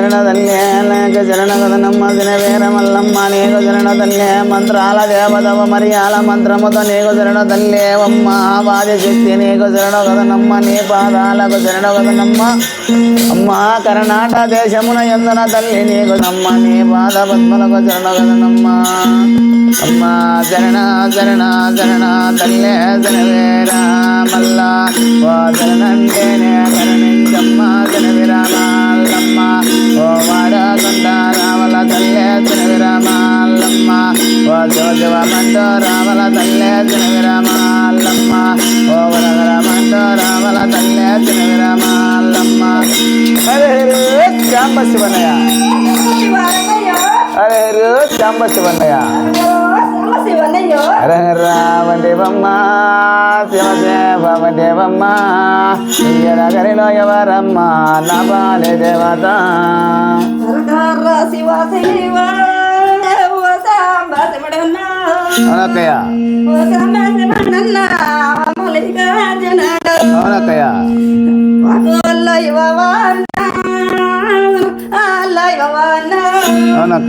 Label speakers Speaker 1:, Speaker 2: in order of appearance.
Speaker 1: శరణదల్లే లేక శరణగదనమ్మ దినవేర మల్లమ్మ నీకు శరణదల్లే మంత్రాల దేవతవ మరియాల మంత్రముతో నీకు శరణదల్లేవమ్మ ఆవాదిశక్తి నీకు శరణగదనమ్మ నీ పాదాలకు శరణగదనమ్మ అమ్మ కర్ణాటక దేశమున ఎందున తల్లి నీకు నమ్మ నీ పాద పద్మలకు శరణగదనమ్మ అమ్మ శరణ శరణ శరణ తల్లే శరవేర మల్ల ఓ శరణంటేనే కరుణించమ్మ శరవిరామల్లమ్మ ఓ వాడకొండ రావల తల్లే శరవిరామల్లమ్మ ఓ శివశివమంటూ రావల తల్లే శరవిరామల్లమ్మ ఓ వరవరమంటూ రావల తల్లే శరవిరామల్లమ్మ హరే హరే శాంబ శివనయ హరే హరే శాంబ శివనయ హర రావంటివమ్మ శివదేవమ్మ గరిలో ఎవరమ్మ నా బాలే దేవత అవునక్కయ్య అవునక్కయ్య అవునక్క